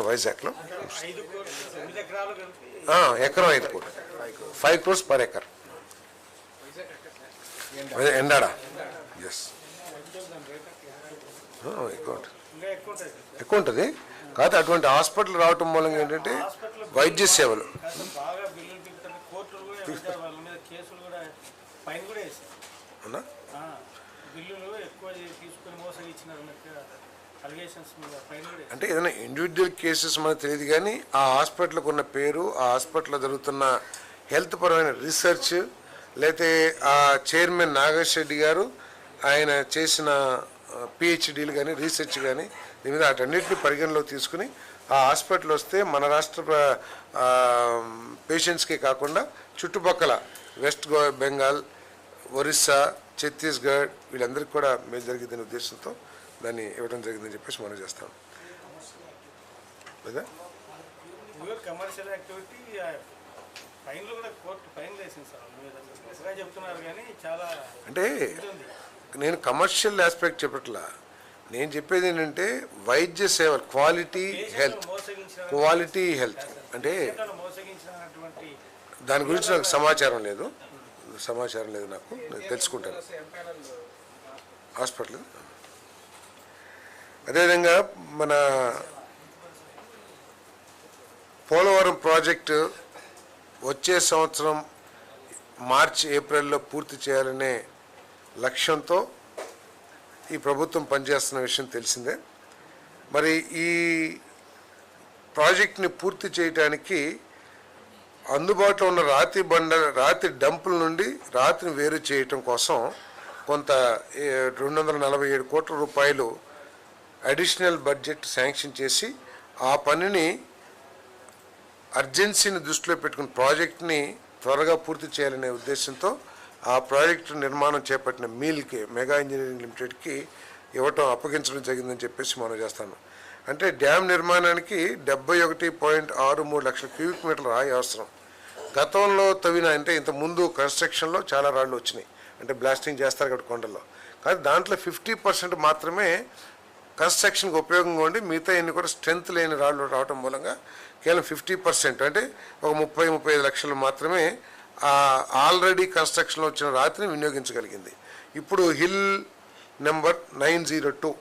వైజాగ్లో ఎకరం 5 కోట్లు 5 crores per acre ఎండాడా. ఎస్ ఎక్కువ ఉంటుంది కాదు. అటువంటి హాస్పిటల్ రావటం మూలంగా ఏంటంటే వైద్య సేవలు అంటే ఏదైనా ఇండివిజువల్ కేసెస్ మనకు తెలియదు కానీ ఆ హాస్పిటల్కి ఉన్న పేరు ఆ హాస్పిటల్లో జరుగుతున్న హెల్త్ పరమైన రీసెర్చ్ లేకపోతే ఆ చైర్మన్ నాగేశ్వర రెడ్డి గారు ఆయన చేసిన పిహెచ్డీలు కానీ రీసెర్చ్ కానీ దీని మీద వాటన్నిటిని పరిగణలోకి తీసుకుని ఆ హాస్పిటల్ వస్తే మన రాష్ట్ర పేషెంట్స్కే కాకుండా చుట్టుపక్కల వెస్ట్ బెంగాల్ ఒరిస్సా ఛత్తీస్గఢ్ వీళ్ళందరికీ కూడా మేలు జరిగిందనే ఉద్దేశంతో దాన్ని ఇవ్వడం జరిగిందని చెప్పేసి మనం చేస్తాం. లేదా కమర్షియల్ యాక్టివిటీ అంటే నేను కమర్షియల్ ఆస్పెక్ట్ చెప్పట్లా. నేను చెప్పేది ఏంటంటే వైద్య సేవలు క్వాలిటీ హెల్త్ అంటే దాని గురించి నాకు సమాచారం లేదు నాకు తెలుసుకుంటాను హాస్పిటల్. అదేవిధంగా మన పోలవరం ప్రాజెక్టు వచ్చే సంవత్సరం మార్చి ఏప్రిల్లో పూర్తి చేయాలనే లక్ష్యంతో ఈ ప్రభుత్వం పనిచేస్తున్న విషయం తెలిసిందే. మరి ఈ ప్రాజెక్ట్ని పూర్తి చేయడానికి అందుబాటులో ఉన్న రాతి డంపుల నుండి రాతిని వేరు చేయటం కోసం కొంత 247 కోట్ల రూపాయలు అడిషనల్ బడ్జెట్ శాంక్షన్ చేసి ఆ పనిని అర్జెన్సీని దృష్టిలో పెట్టుకుని ప్రాజెక్ట్ని త్వరగా పూర్తి చేయాలనే ఉద్దేశంతో ఆ ప్రాజెక్టు నిర్మాణం చేపట్టిన మీల్కి మెగా ఇంజనీరింగ్ లిమిటెడ్కి అప్పగించడం జరిగిందని చెప్పేసి మనం చేస్తాను. అంటే డ్యామ్ నిర్మాణానికి 71.63 లక్షల క్యూబిక్ మీటర్ల రాయి అవసరం. గతంలో తవ్విన అంటే ఇంత ముందు కన్స్ట్రక్షన్లో చాలా రాళ్ళు వచ్చినాయి, అంటే బ్లాస్టింగ్ చేస్తారు కాబట్టి కొండల్లో. కానీ దాంట్లో 50% మాత్రమే కన్స్ట్రక్షన్కి ఉపయోగంగా ఉండి మిగతా ఎన్ని కూడా స్ట్రెంత్ లేని రాళ్ళు రావడం మూలంగా కేవలం 50% అంటే ఒక 30-35 లక్షలు మాత్రమే ఆల్రెడీ కన్స్ట్రక్షన్లో వచ్చిన రాతిని వినియోగించగలిగింది. ఇప్పుడు హిల్ నెంబర్ 902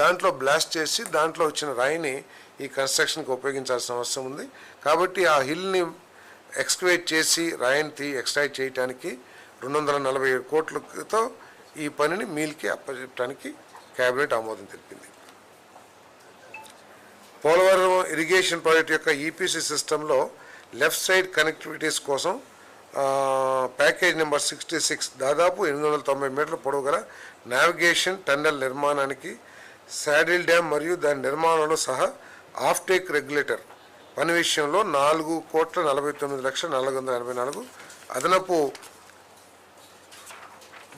దాంట్లో బ్లాస్ట్ చేసి దాంట్లో వచ్చిన రాయిని ఈ కన్స్ట్రక్షన్కి ఉపయోగించాల్సిన అవసరం ఉంది. కాబట్టి ఆ హిల్ని ఎక్స్కవేట్ చేసి రాయిని ఎక్స్ట్రాక్ట్ చేయడానికి 247 కోట్లతో ఈ పనిని మీల్కి అప్పచెప్పడానికి కేబినెట్ ఆమోదం తెలిపింది. పోలవరం ఇరిగేషన్ ప్రాజెక్ట్ యొక్క ఈపీసీ సిస్టంలో లెఫ్ట్ సైడ్ కనెక్టివిటీస్ కోసం ప్యాకేజ్ నెంబర్ 66 దాదాపు 890 మీటర్ల పొడవు గల నావిగేషన్ టన్నెల్ నిర్మాణానికి శాడిల్ డ్యామ్ మరియు దాని నిర్మాణంలో సహా ఆఫ్ టేక్ రెగ్యులేటర్ పని విషయంలో 4,49,484 అదనపు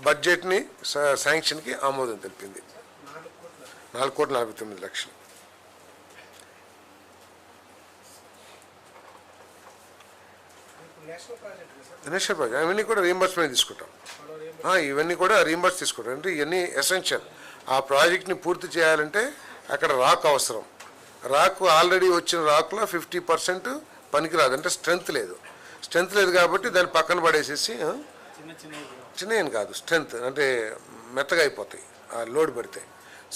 బడ్జెట్ని శాంక్షన్కి ఆమోదం తెలిపింది. 4,49,00,000. నేషనల్ ప్రాజెక్ట్ అవన్నీ కూడా రీయింబర్స్మెంట్ తీసుకుంటాం. ఇవన్నీ కూడా రీయింబర్స్ తీసుకుంటాం. అంటే ఇవన్నీ ఎసెన్షియల్. ఆ ప్రాజెక్ట్ని పూర్తి చేయాలంటే అక్కడ రాక్ అవసరం. రాక్ ఆల్రెడీ వచ్చిన రాక్లో 50% పనికిరాదు, అంటే స్ట్రెంగ్త్ లేదు కాబట్టి దాన్ని పక్కన పడేసేసి చిన్న ఏం కాదు, స్ట్రెంగ్త్ అంటే మెత్తగా అయిపోతాయి ఆ లోడ్ పెడితే.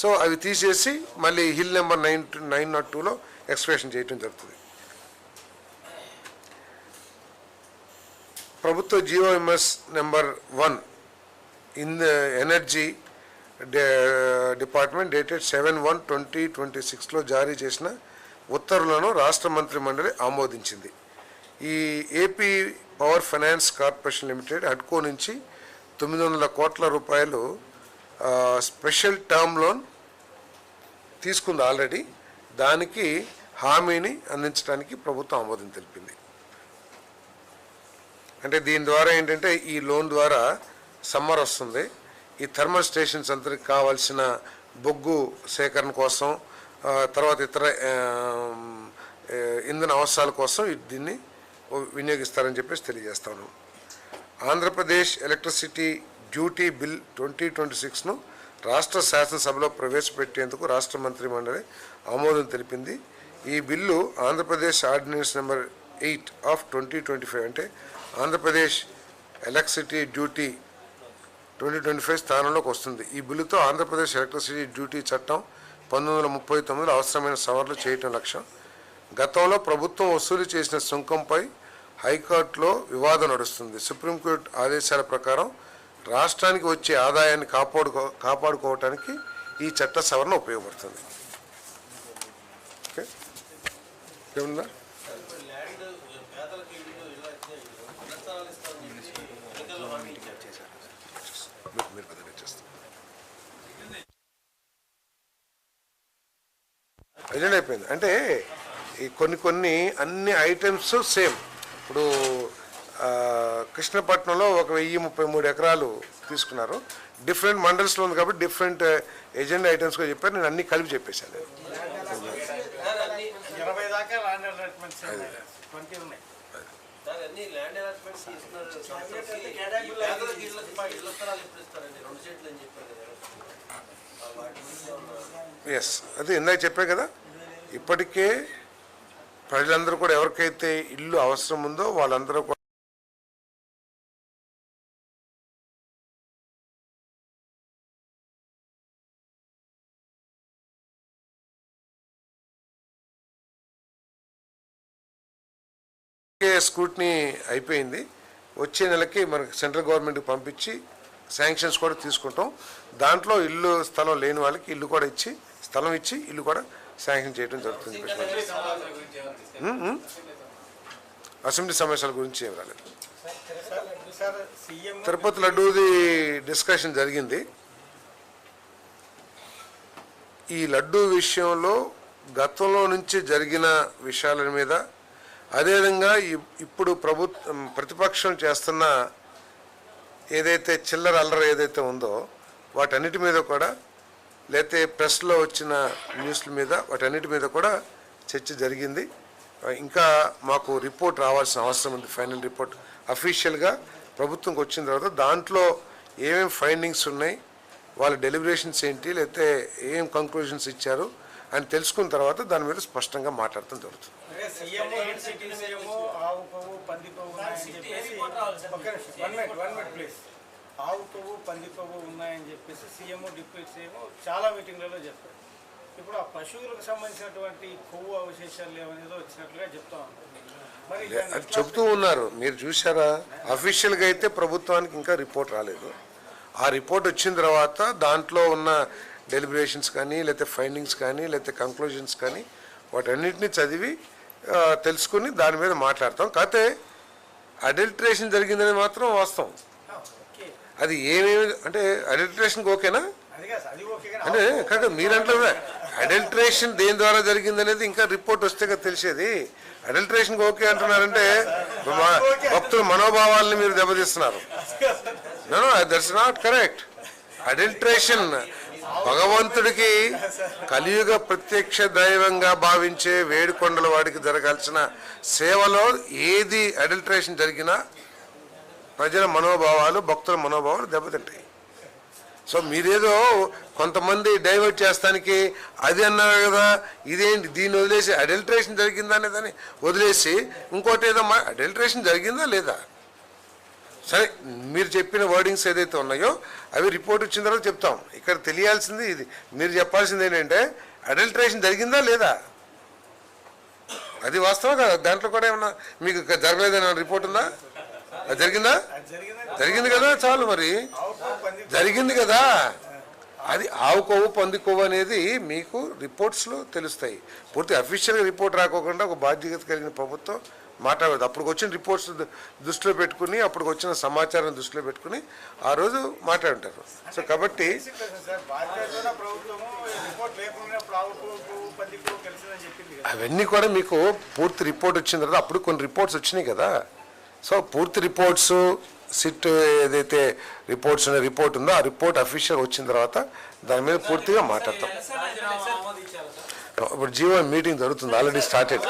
సో అవి తీసేసి మళ్ళీ హిల్ నెంబర్ 902లో ఎక్స్కవేషన్ చేయడం జరుగుతుంది. ప్రభుత్వ GOMS number 1 in the energy department dated 7/1/2026లో జారీ చేసిన ఉత్తర్వులను రాష్ట్ర మంత్రి మండలి ఆమోదించింది. ఈ AP power finance corporation limited హడ్కో నుంచి 900 కోట్ల రూపాయలు స్పెషల్ టర్మ్ లోన్ తీసుకుంది ఆల్రెడీ. దానికి హామీని అందించడానికి ప్రభుత్వం ఆమోదం తెలిపింది. అంటే దీని ద్వారా ఏంటంటే ఈ లోన్ ద్వారా సమ్మర్ వస్తుంది, ఈ థర్మల్ స్టేషన్స్ అందరికి కావాల్సిన బొగ్గు సేకరణ కోసం తర్వాత ఇతర ఇంధన అవసరాల కోసం దీన్ని వినియోగిస్తారని చెప్పేసి తెలియజేస్తాను. ఆంధ్రప్రదేశ్ ఎలక్ట్రిసిటీ డ్యూటీ బిల్ 2026ను రాష్ట్ర శాసనసభలో ప్రవేశపెట్టేందుకు రాష్ట్ర మంత్రి మండలి ఆమోదం తెలిపింది. ఈ bill Andhra Pradesh ordinance number 8 of 2025 అంటే ఆంధ్రప్రదేశ్ ఎలక్ట్రిసిటీ డ్యూటీ 2025 స్థానంలోకి వస్తుంది. ఈ బిల్లుతో ఆంధ్రప్రదేశ్ ఎలక్ట్రిసిటీ డ్యూటీ చట్టం 1939లో అవసరమైన సవరణలు చేయటం లక్ష్యం. గతంలో ప్రభుత్వం వసూలు చేసిన సుంకంపై హైకోర్టులో వివాదం నడుస్తుంది. సుప్రీంకోర్టు ఆదేశాల ప్రకారం రాష్ట్రానికి వచ్చే ఆదాయాన్ని కాపాడుకోవటానికి ఈ చట్ట సవరణ ఉపయోగపడుతుంది. ఓకే, ఏముందా? ఎజెండా అయిపోయింది. అంటే ఈ కొన్ని అన్ని ఐటమ్స్ సేమ్. ఇప్పుడు కృష్ణపట్నంలో 1033 ఎకరాలు తీసుకున్నారు. డిఫరెంట్ మండల్స్లో ఉంది కాబట్టి డిఫరెంట్ ఎజెండా ఐటమ్స్గా చెప్పారు. నేను అన్ని కలిపి చెప్పేశాను. ఎస్, అది ఇందాక చెప్పే కదా. ఇప్పటికే ప్రజలందరూ కూడా ఎవరికైతే ఇల్లు అవసరం ఉందో వాళ్ళందరూ కూడా స్క్రూటినీ అయిపోయింది. వచ్చే నెలకి మనకి సెంట్రల్ గవర్నమెంట్కి పంపించి శాంక్షన్స్ కూడా తీసుకుంటాం. దాంట్లో ఇల్లు స్థలం లేని వాళ్ళకి ఇల్లు కూడా ఇచ్చి స్థలం ఇచ్చి ఇల్లు కూడా శాంక్షన్ చేయడం జరుగుతుంది. అసెంబ్లీ సమావేశాల గురించి ఏం రాలేదు. తిరుపతి లడ్డూది డిస్కషన్ జరిగింది. ఈ లడ్డూ విషయంలో గతంలో నుంచి జరిగిన విషయాల మీద, అదేవిధంగా ఇప్పుడు ప్రతిపక్షం చేస్తున్న ఏదైతే చిల్లర అల్లరి ఏదైతే ఉందో వాటన్నిటి మీద కూడా, లేకపోతే ప్రెస్లో వచ్చిన న్యూస్ల మీద వాటన్నిటి మీద కూడా చర్చ జరిగింది. ఇంకా మాకు రిపోర్ట్ రావాల్సిన అవసరం ఉంది. ఫైనల్ రిపోర్ట్ అఫీషియల్గా ప్రభుత్వంకి వచ్చిన తర్వాత దాంట్లో ఏమేమి ఫైండింగ్స్ ఉన్నాయి, వాళ్ళ డెలిబరేషన్స్ ఏంటి, లేకపోతే ఏం కంక్లూజన్స్ ఇచ్చారు అని తెలుసుకున్న తర్వాత దాని మీద స్పష్టంగా మాట్లాడటం జరుగుతుంది. ఉన్నాయని చెప్పేసి ఒక్క నిమిషం, 1 minute ప్లీజ్. ఆవు కొవ్వు పంది కొవ్వు ఉన్నాయని చెప్పేసి సీఎం డిప్యూటీ సీఎం చాలా మీటింగ్లలో చెప్పారు. ఇప్పుడు ఆ పశువులకు సంబంధించినటువంటి కొవ్వు అవశేషాలు లేవనేదో వచ్చినట్లుగా చెప్తా ఉన్నారు. మరి అది చెప్తూ ఉన్నారు, మీరు చూసారా? అఫీషియల్గా అయితే ప్రభుత్వానికి ఇంకా రిపోర్ట్ రాలేదు. ఆ రిపోర్ట్ వచ్చిన తర్వాత దాంట్లో ఉన్న డెలిబరేషన్స్ కానీ లేకపోతే ఫైండింగ్స్ కానీ లేకపోతే కంక్లూజన్స్ కానీ వాటన్నిటిని చదివి తెలుసుకుని దాని మీద మాట్లాడతాం. కాకపోతే అడల్టరేషన్ జరిగిందని మాత్రం వాస్తవం. ఓకే, అది ఏమేమి అంటే అడల్టరేషన్కి ఓకేనా అది కాదు, అది ఓకే కానీ అంటే కాదు మీరంటే అడల్టరేషన్ దేని ద్వారా జరిగింది అనేది ఇంకా రిపోర్ట్ వస్తే కదా తెలిసేది. అడల్టరేషన్కి ఓకే అంటున్నారంటే భక్తుల మనోభావాలని మీరు దెబ్బతీస్తున్నారు. No that's not correct. Adulteration భగవంతుడికి కలియుగ ప్రత్యక్ష దైవంగా భావించే వేడుకొండల వాడికి జరగాల్సిన సేవలో ఏది అడల్టరేషన్ జరిగినా ప్రజల మనోభావాలు భక్తుల మనోభావాలు దెబ్బతింటాయి. సో మీరేదో కొంతమంది డైవర్ట్ చేస్తానికి అది అన్నారు కదా, ఇదేంటి దీన్ని వదిలేసి అడల్టరేషన్ జరిగిందా అనేదని వదిలేసి ఇంకోటి ఏదో అడల్టరేషన్ జరిగిందా లేదా సరే మీరు చెప్పిన వర్డింగ్స్ ఏదైతే ఉన్నాయో అవి రిపోర్ట్ వచ్చిన తర్వాత చెప్తాం. ఇక్కడ తెలియాల్సింది ఇది, మీరు చెప్పాల్సింది ఏంటంటే అడల్టరేషన్ జరిగిందా లేదా, అది వాస్తవం కదా. దాంట్లో కూడా ఏమన్నా మీకు జరగలేదన్న రిపోర్ట్ ఉందా? అది జరిగిందా? జరిగింది కదా, చాలు. మరి జరిగింది కదా, అది ఆవు కొవ్వు పంది కొవ్వు అనేది మీకు రిపోర్ట్స్లో తెలుస్తాయి. పూర్తి అఫీషియల్గా రిపోర్ట్ రాకోకుండా ఒక బాధ్యత కలిగిన ప్రభుత్వం మాట్లాడదు. అప్పుడు వచ్చిన రిపోర్ట్స్ దృష్టిలో పెట్టుకుని అప్పుడు వచ్చిన సమాచారం దృష్టిలో పెట్టుకుని ఆ రోజు మాట్లాడుంటారు. సో కాబట్టి అవన్నీ కూడా మీకు పూర్తి రిపోర్ట్ వచ్చిన తర్వాత అప్పుడు కొన్ని రిపోర్ట్స్ వచ్చినాయి కదా. సో పూర్తి రిపోర్ట్స్ సిట్ ఏదైతే రిపోర్ట్స్ ఉన్న రిపోర్ట్ ఉందో ఆ రిపోర్ట్ అఫీషియల్ వచ్చిన తర్వాత దాని మీద పూర్తిగా మాట్లాడతాం. ఇప్పుడు జీవన్ మీటింగ్ జరుగుతుంది, ఆల్రెడీ స్టార్టెడ్.